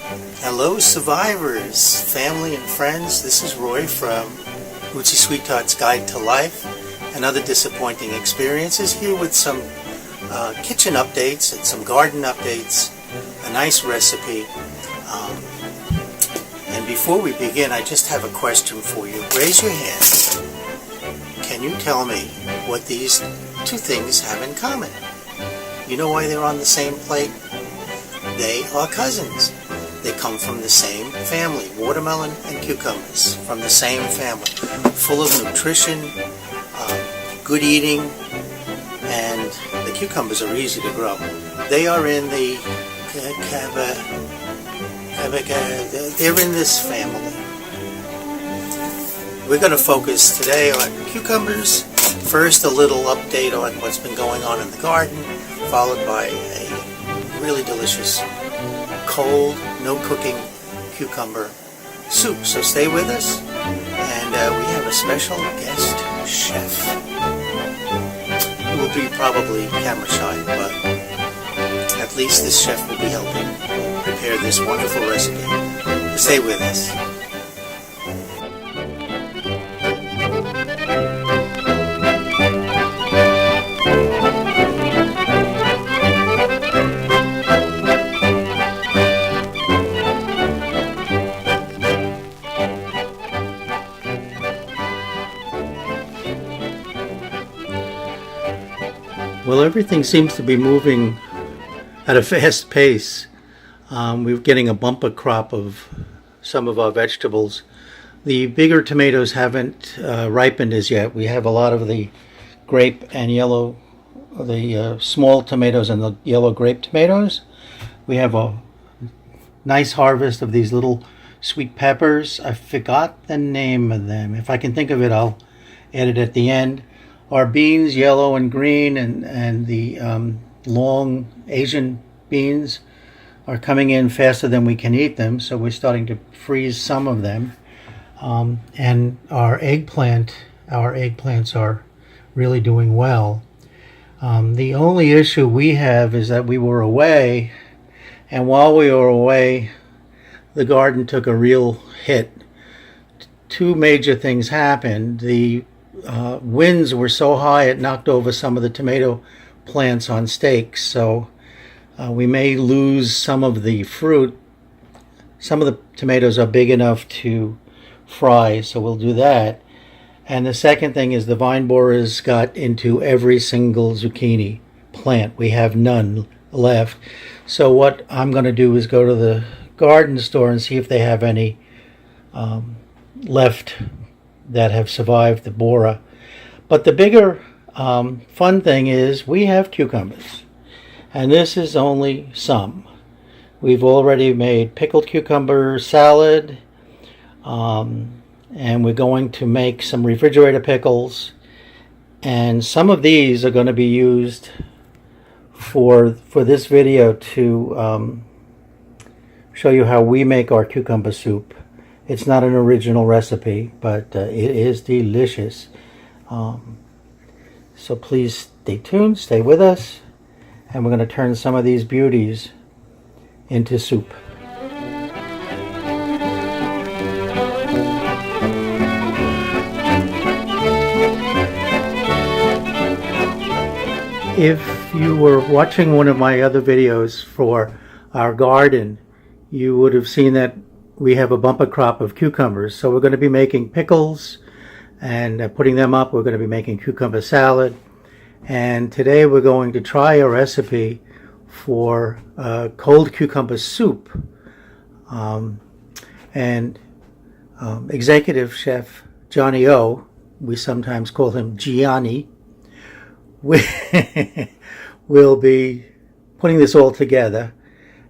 Hello survivors, family and friends, this is Roy from Rootsy Sweet Tart's Guide to Life and Other Disappointing Experiences, here with some kitchen updates and some garden updates, a nice recipe. And before we begin, I just have a question for you. Raise your hand. Can you tell me what these two things have in common? You know why they're on the same plate? They are cousins. They come from the same family, watermelon and cucumbers, from the same family, full of nutrition, good eating, and the cucumbers are easy to grow. They are in the they're in this family. We're going to focus today on cucumbers. First, a little update on what's been going on in the garden, followed by a really delicious cold, no cooking cucumber soup. So stay with us, and we have a special guest chef. He will be probably camera shy, but at least this chef will be helping prepare this wonderful recipe. Stay with us. Well, everything seems to be moving at a fast pace. We're getting a bumper crop of some of our vegetables. The bigger tomatoes haven't ripened as yet. We have a lot of the grape and yellow, the small tomatoes and the yellow grape tomatoes. We have a nice harvest of these little sweet peppers. I forgot the name of them. If I can think of it, I'll add it at the end. Our beans, yellow and green, and the long Asian beans are coming in faster than we can eat them, so we're starting to freeze some of them. And our eggplants are really doing well. The only issue we have is that we were away, and while we were away, the garden took a real hit. Two major things happened. The winds were so high it knocked over some of the tomato plants on stakes, so we may lose some of the fruit. Some of the tomatoes are big enough to fry, so we'll do that. And the second thing is the vine borers got into every single zucchini plant. We have none left. So what I'm going to do is go to the garden store and see if they have any left that have survived the borer. But the bigger fun thing is we have cucumbers, and this is only some. We've already made pickled cucumber salad, and we're going to make some refrigerator pickles, and some of these are going to be used for this video to show you how we make our cucumber soup. It's not an original recipe, but it is delicious. So please stay tuned, stay with us, and we're going to turn some of these beauties into soup. If you were watching one of my other videos for our garden, you would have seen that we have a bumper crop of cucumbers. So we're going to be making pickles and putting them up. We're going to be making cucumber salad. And today we're going to try a recipe for cold cucumber soup. Executive Chef Johnny O, we sometimes call him Gianni, will be putting this all together.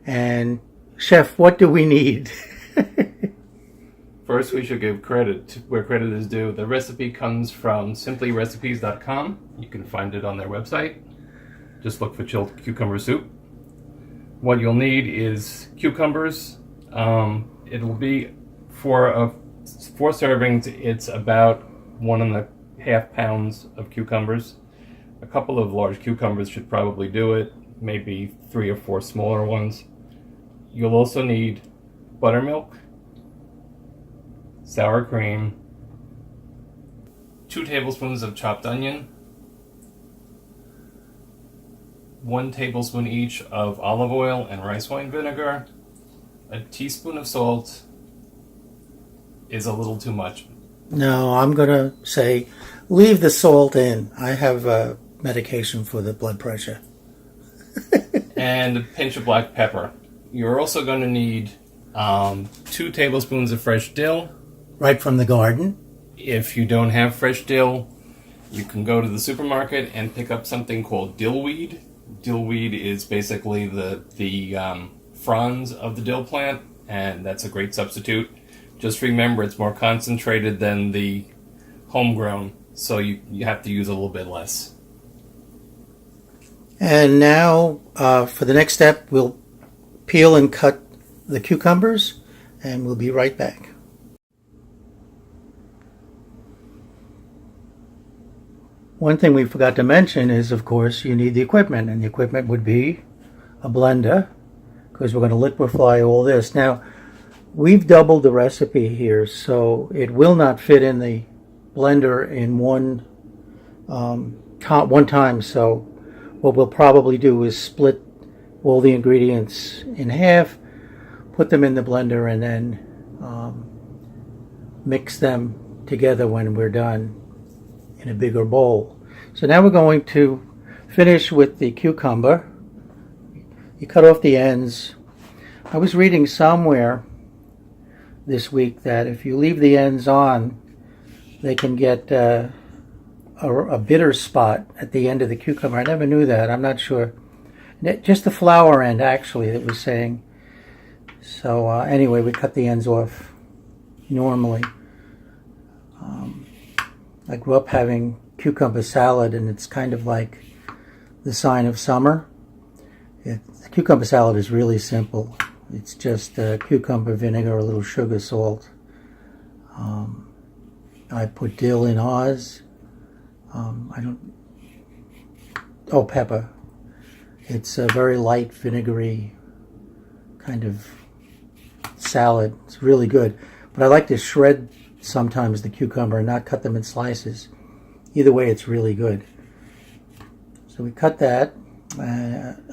And Chef, what do we need? First, we should give credit where credit is due. The recipe comes from simplyrecipes.com. You can find it on their website. Just look for chilled cucumber soup. What you'll need is cucumbers. It'll be for 4 servings. It's about 1.5 pounds of cucumbers. A couple of large cucumbers should probably do it. Maybe 3 or 4 smaller ones. You'll also need buttermilk, sour cream, 2 tablespoons of chopped onion, 1 tablespoon each of olive oil and rice wine vinegar. A teaspoon of salt is a little too much. No, I'm going to say leave the salt in. I have medication for the blood pressure. And a pinch of black pepper. You're also going to need 2 tablespoons of fresh dill. Right from the garden. If you don't have fresh dill, you can go to the supermarket and pick up something called dill weed. Dill weed is basically the fronds of the dill plant, and that's a great substitute. Just remember, it's more concentrated than the homegrown, so you have to use a little bit less. And now, for the next step, we'll peel and cut the cucumbers, and we'll be right back. One thing we forgot to mention is, of course, you need the equipment, and the equipment would be a blender, because we're going to liquefy all this. Now, we've doubled the recipe here, so it will not fit in the blender in one time. So what we'll probably do is split all the ingredients in half, put them in the blender, and then mix them together when we're done in a bigger bowl. So now we're going to finish with the cucumber. You cut off the ends. I was reading somewhere this week that if you leave the ends on, they can get a bitter spot at the end of the cucumber. I never knew that. I'm not sure. Just the flower end, actually, that was saying. So anyway, we cut the ends off normally. I grew up having cucumber salad, and it's kind of like the sign of summer. The cucumber salad is really simple. It's just cucumber, vinegar, a little sugar, salt. I put dill in ours. Pepper. It's a very light, vinegary kind of salad. It's really good. But I like to shred sometimes the cucumber and not cut them in slices. Either way, it's really good. So we cut that.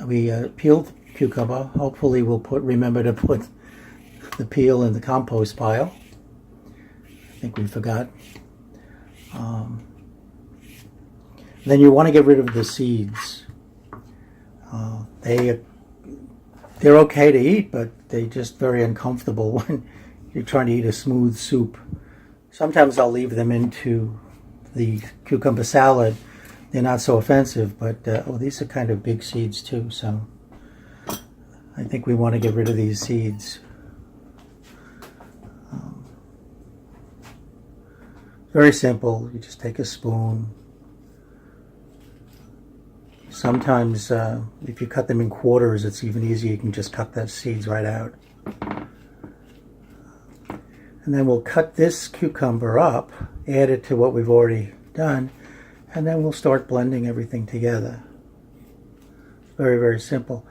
We peeled cucumber. Hopefully we'll remember to put the peel in the compost pile. I think we forgot. Then you want to get rid of the seeds. They're okay to eat, but they're just very uncomfortable when you're trying to eat a smooth soup. Sometimes I'll leave them into the cucumber salad. They're not so offensive, but these are kind of big seeds too, so I think we want to get rid of these seeds. Very simple. You just take a spoon. Sometimes if you cut them in quarters, it's even easier. You can just cut the seeds right out. And then we'll cut this cucumber up, add it to what we've already done, and then we'll start blending everything together. Very, very simple.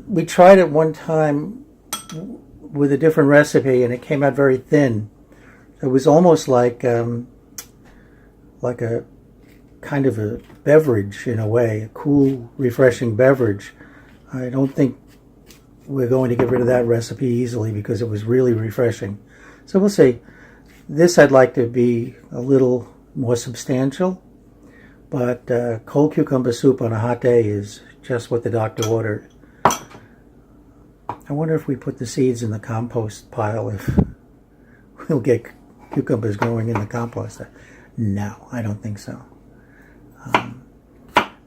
We tried it one time with a different recipe, and it came out very thin. It was almost like a kind of a beverage in a way, a cool, refreshing beverage. I don't think we're going to get rid of that recipe easily because it was really refreshing. So we'll see. This I'd like to be a little more substantial, but cold cucumber soup on a hot day is just what the doctor ordered. I wonder if we put the seeds in the compost pile, if we'll get cucumbers growing in the compost. No, I don't think so.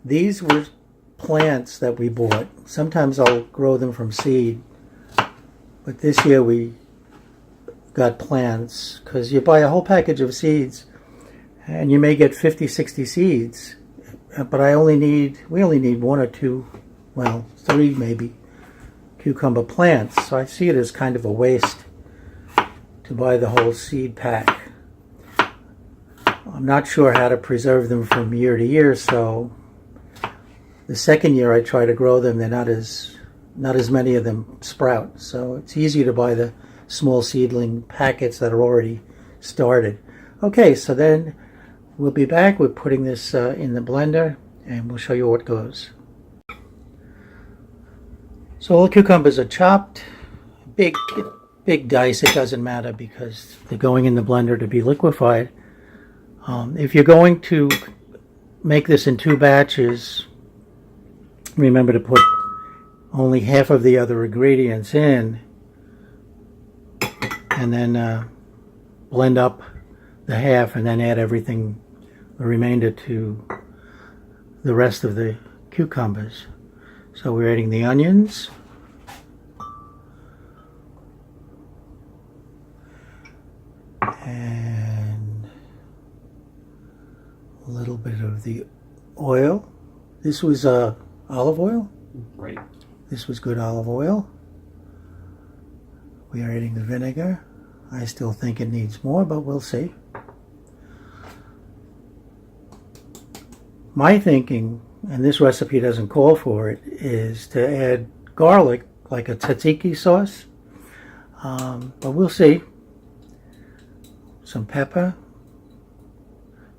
These were plants that we bought. Sometimes I'll grow them from seed, but this year we got plants, because you buy a whole package of seeds and you may get 50, 60 seeds, but we only need 1 or 2, well, 3 maybe, cucumber plants. So I see it as kind of a waste to buy the whole seed pack. I'm not sure how to preserve them from year to year, so the second year I try to grow them, they're not as not as many of them sprout. So it's easier to buy the small seedling packets that are already started. Okay, so then we'll be back with putting this in the blender, and we'll show you what goes. So all the cucumbers are chopped, big dice. It doesn't matter because they're going in the blender to be liquefied. If you're going to make this in 2 batches, remember to put only half of the other ingredients in, and then blend up the half, and then add everything, the remainder, to the rest of the cucumbers. So we're adding the onions, and a little bit of the oil. This was olive oil. Right. This was good olive oil. We are adding the vinegar. I still think it needs more, but we'll see. My thinking, and this recipe doesn't call for it, is to add garlic like a tzatziki sauce. But we'll see. Some pepper.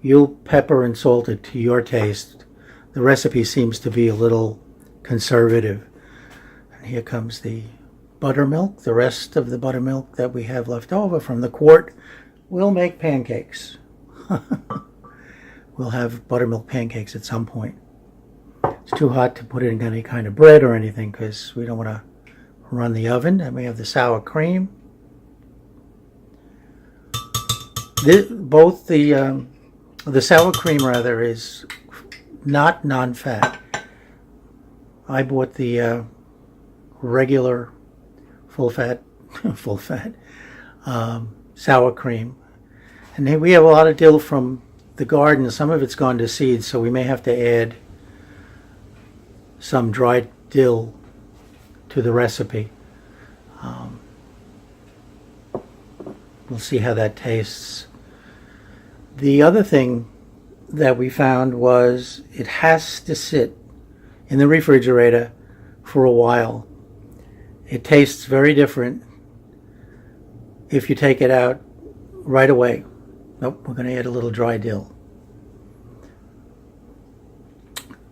You'll pepper and salt it to your taste. The recipe seems to be a little conservative. And here comes the buttermilk. The rest of the buttermilk that we have left over from the quart, we'll make pancakes. We'll have buttermilk pancakes at some point. It's too hot to put it in any kind of bread or anything because we don't want to run the oven. And we have the sour cream. Both the sour cream rather is not non-fat. I bought the regular full-fat sour cream, and then we have a lot of dill from the garden. Some of it's gone to seed, so we may have to add some dried dill to the recipe. We'll see how that tastes. The other thing that we found was it has to sit in the refrigerator for a while. It tastes very different if you take it out right away. Nope, we're going to add a little dry dill.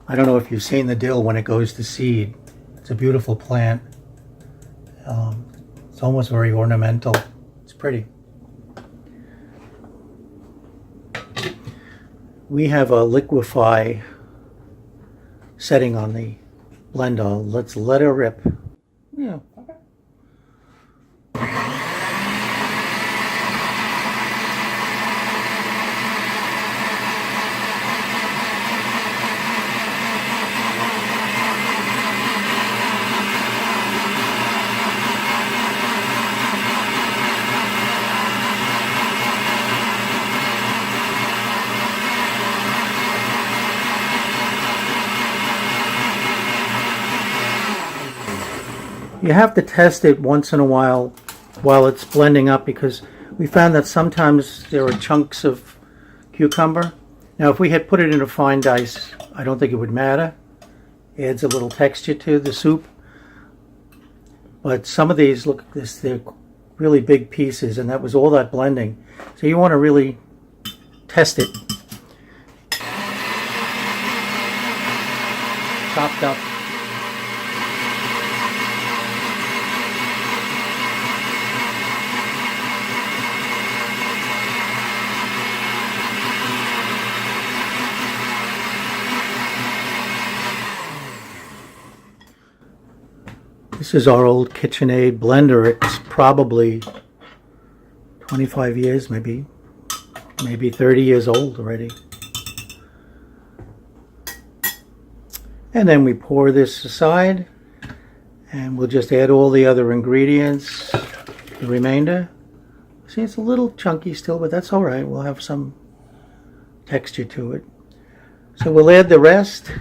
I don't know if you've seen the dill when it goes to seed. It's a beautiful plant. It's almost very ornamental. It's pretty. We have a liquefy setting on the blender. Let's let her rip. Yeah. Okay. You have to test it once in a while it's blending up, because we found that sometimes there are chunks of cucumber. Now if we had put it in a fine dice, I don't think it would matter. It adds a little texture to the soup. But some of these, look at this, they're really big pieces, and that was all that blending. So you want to really test it. Chopped up. This is our old KitchenAid blender. It's probably 25 years, maybe 30 years old already. And then we pour this aside, and we'll just add all the other ingredients, the remainder. See, it's a little chunky still, but that's all right. We'll have some texture to it. So we'll add the rest,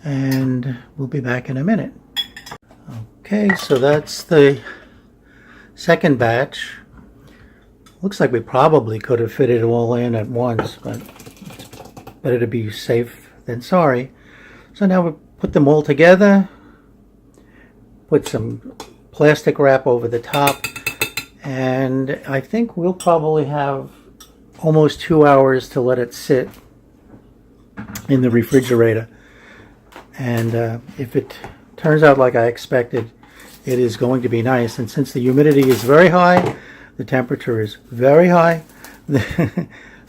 and we'll be back in a minute. Okay, so that's the second batch. Looks like we probably could have fit it all in at once, but it's better to be safe than sorry. So now we put them all together. put some plastic wrap over the top, and I think we'll probably have almost 2 hours to let it sit in the refrigerator. And if it turns out like I expected, it is going to be nice. And since the humidity is very high, the temperature is very high,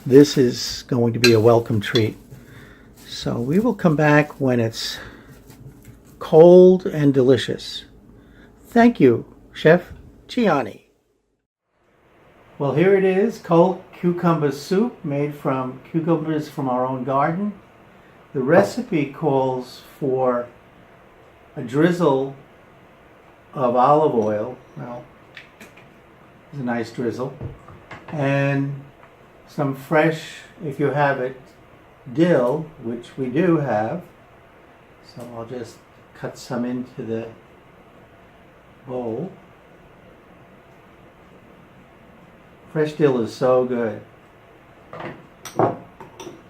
this is going to be a welcome treat. So we will come back when it's cold and delicious. Thank you, Chef Gianni. Well, here it is, cold cucumber soup made from cucumbers from our own garden. The recipe calls for a drizzle of olive oil. Well, it's a nice drizzle. And some fresh, if you have it, dill, which we do have. So I'll just cut some into the bowl. Fresh dill is so good.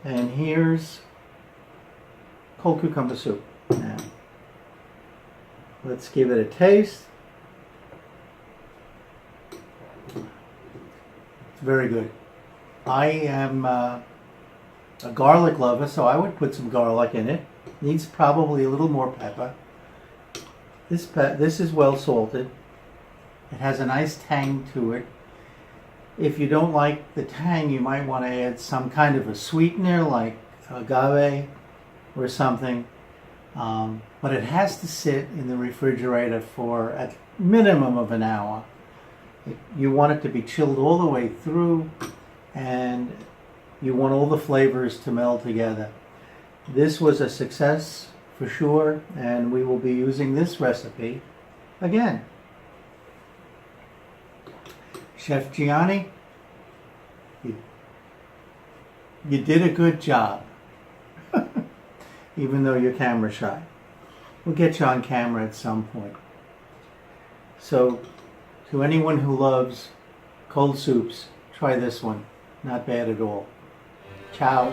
And here's cold cucumber soup. Now, let's give it a taste. It's very good. I am a garlic lover, so I would put some garlic in it. Needs probably a little more pepper. This is well salted. It has a nice tang to it. If you don't like the tang, you might want to add some kind of a sweetener like agave or something. But it has to sit in the refrigerator for a minimum of an hour. You want it to be chilled all the way through, and you want all the flavors to meld together. This was a success for sure, and we will be using this recipe again. Chef Gianni, you did a good job, even though you're camera shy. We'll get you on camera at some point. So, to anyone who loves cold soups, try this one. Not bad at all. Ciao.